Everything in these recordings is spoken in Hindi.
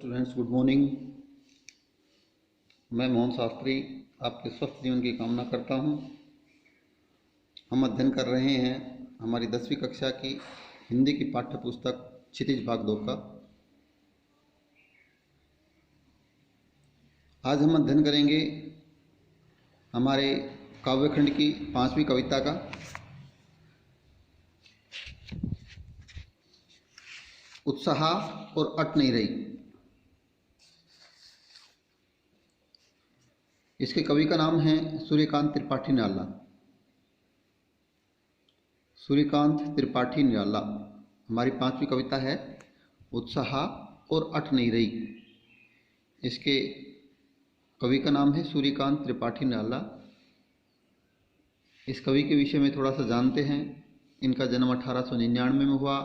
Students, good morning. मैं मोहन शास्त्री आपके स्वस्थ जीवन की कामना करता हूं। हम अध्ययन कर रहे हैं हमारी 10वीं कक्षा की हिंदी की पाठ्य पुस्तक क्षितिज भाग 2 का। आज हम अध्ययन करेंगे हमारे काव्यखंड की 5वीं कविता का। उत्साह और अट नहीं रही। इसके कवि का नाम है सूर्यकांत त्रिपाठी निराला। सूर्यकांत त्रिपाठी निराला हमारी 5वीं कविता है उत्साह और अट नहीं रही। इसके कवि का नाम है सूर्यकांत त्रिपाठी निराला। इस कवि के विषय में थोड़ा सा जानते हैं। इनका जन्म 1899 में हुआ,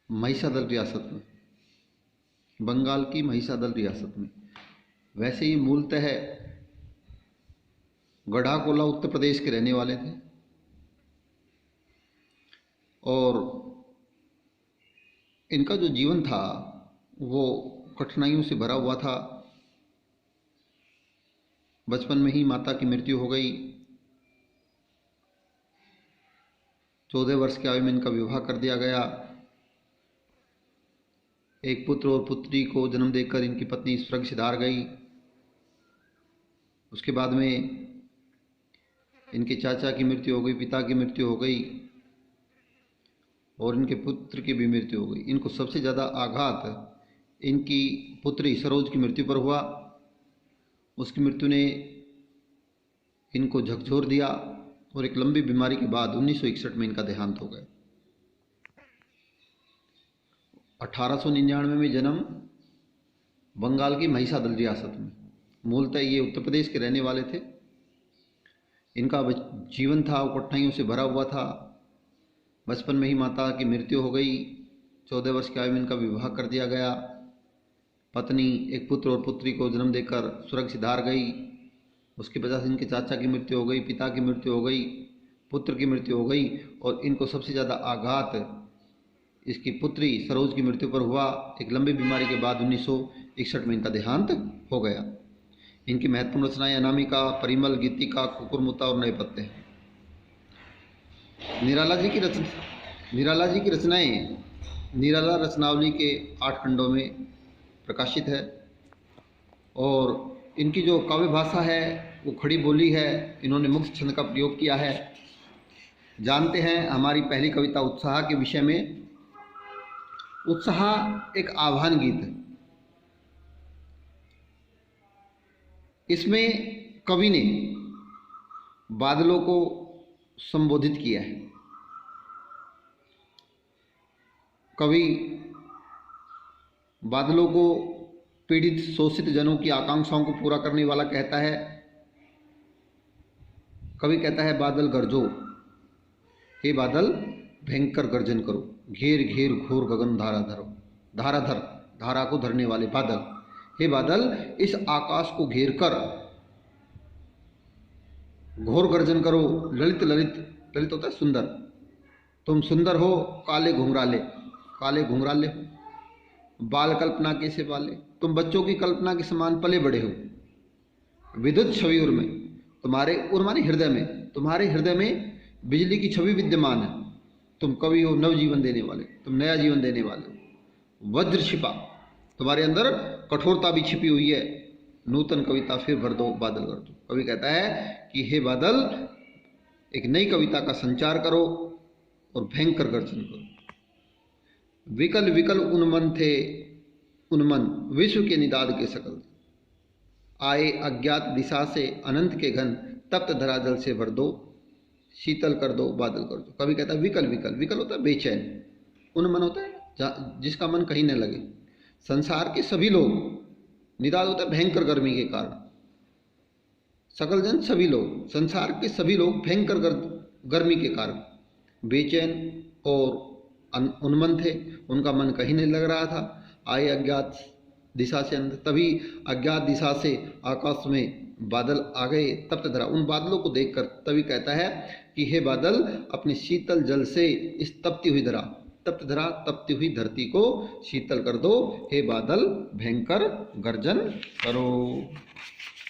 महिषादल रियासत में, बंगाल की महिषादल रियासत में। वैसे ही मूलतः गढ़ाकोला उत्तर प्रदेश के रहने वाले थे और इनका जो जीवन था वो कठिनाइयों से भरा हुआ था। बचपन में ही माता की मृत्यु हो गई। 14 वर्ष की आयु में इनका विवाह कर दिया गया। एक पुत्र और पुत्री को जन्म देकर इनकी पत्नी स्वर्ग सिधार गई। उसके बाद में इनके चाचा की मृत्यु हो गई, पिता की मृत्यु हो गई और इनके पुत्र की भी मृत्यु हो गई। इनको सबसे ज़्यादा आघात इनकी पुत्री सरोज की मृत्यु पर हुआ। उसकी मृत्यु ने इनको झकझोर दिया और एक लंबी बीमारी के बाद 1961 में इनका देहांत हो गया। 1899 में जन्म, बंगाल की महिषादल रियासत में। मूलतः ये उत्तर प्रदेश के रहने वाले थे। इनका जीवन था वो कठिनाइयों से भरा हुआ था। बचपन में ही माता की मृत्यु हो गई। 14 वर्ष की आयु में इनका विवाह कर दिया गया। पत्नी एक पुत्र और पुत्री को जन्म देकर स्वर्ग सिधार गई। उसकी वजह से इनके चाचा की मृत्यु हो गई, पिता की मृत्यु हो गई, पुत्र की मृत्यु हो गई और इनको सबसे ज़्यादा आघात इसकी पुत्री सरोज की मृत्यु पर हुआ। एक लंबी बीमारी के बाद 1961 में इनका देहांत हो गया। इनकी महत्वपूर्ण रचनाएं अनामिका, परिमल, गीतिका, कुकुरमुत्ता और नए पत्ते। निराला जी की रचनाएं निराला रचनावली के 8 खंडों में प्रकाशित है और इनकी जो काव्य भाषा है वो खड़ी बोली है। इन्होंने मुक्त छंद का प्रयोग किया है। जानते हैं हमारी पहली कविता उत्साह के विषय में। उत्साह एक आह्वान गीत है। इसमें कवि ने बादलों को संबोधित किया है। कवि बादलों को पीड़ित शोषित जनों की आकांक्षाओं को पूरा करने वाला कहता है। कवि कहता है बादल गरजो, हे बादल भयंकर गर्जन करो, घेर घेर घोर गगन धारा धरो। धाराधर, धारा को धरने वाले बादल, हे बादल इस आकाश को घेर कर घोर गर्जन करो। ललित ललित, ललित होता है सुंदर। तुम सुंदर हो, काले घुंघराले, काले घुंघराले हो। बाल कल्पना के से बाले, तुम बच्चों की कल्पना के समान पले बड़े हो। विद्युत छवि उर में, तुम्हारे उर माने हृदय में, तुम्हारे हृदय में बिजली की छवि विद्यमान है। तुम कवि हो नव जीवन देने वाले, तुम नया जीवन देने वाले हो। वज्र छिपा, तुम्हारे अंदर कठोरता भी छिपी हुई है। नूतन कविता फिर भर दो, बादल कर दो। कवि कहता है कि हे बादल एक नई कविता का संचार करो और भयंकर गर्जन करो। विकल विकल उन्मन थे उन्मन, विश्व के निदाद के सकल। आए अज्ञात दिशा से अनंत के घन, तप्त धराजल से भर दो, शीतल कर दो, बादल कर दो। कवि कहता है विकल विकल, विकल होता है बेचैन, उन्मन होता है जिसका मन कहीं न लगे। संसार के सभी लोग, निदाद होता है भयंकर गर्मी के कारण। सकल जन सभी लोग, संसार के सभी लोग भयंकर गर्मी के कारण बेचैन और उन्मन थे। उनका मन कहीं नहीं लग रहा था। आए अज्ञात दिशा से अंदर, तभी अज्ञात दिशा से आकाश में बादल आ गए। तप्त धरा, उन बादलों को देखकर तभी कहता है कि हे बादल अपने शीतल जल से इस तपती हुई धरा, तप्त धरा तपती हुई धरती को शीतल कर दो, हे बादल भयंकर गर्जन करो।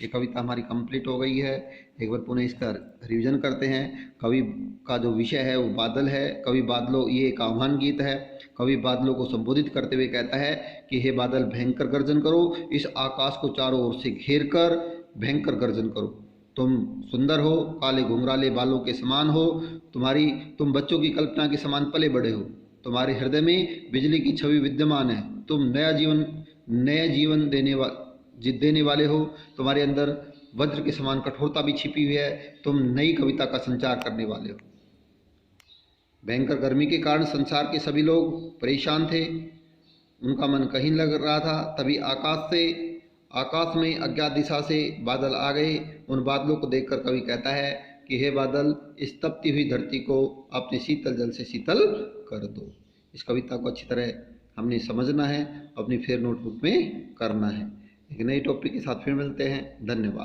ये कविता हमारी कंप्लीट हो गई है। एक बार पुनः इसका रिवीजन करते हैं। कवि का जो विषय है वो बादल है। कवि बादलों, ये एक आह्वान गीत है। कवि बादलों को संबोधित करते हुए कहता है कि हे बादल भयंकर गर्जन करो, इस आकाश को चारों ओर से घेर कर भयंकर गर्जन करो। तुम सुंदर हो, काले घुंघराले बालों के समान हो, तुम बच्चों की कल्पना के समान पले बड़े हो, तुम्हारे हृदय में बिजली की छवि विद्यमान है, तुम नया जीवन देने वाले हो, तुम्हारे अंदर वज्र के समान कठोरता भी छिपी हुई है, तुम नई कविता का संचार करने वाले हो। भयंकर गर्मी के कारण संसार के सभी लोग परेशान थे, उनका मन कहीं लग रहा था। तभी आकाश में अज्ञात दिशा से बादल आ गए। उन बादलों को देखकर कवि कहता है कि हे बादल, इस तपती हुई धरती को अपने शीतल जल से शीतल कर दो। इस कविता को अच्छी तरह हमने समझना है, अपनी फिर नोटबुक में करना है। एक नई टॉपिक के साथ फिर मिलते हैं। धन्यवाद।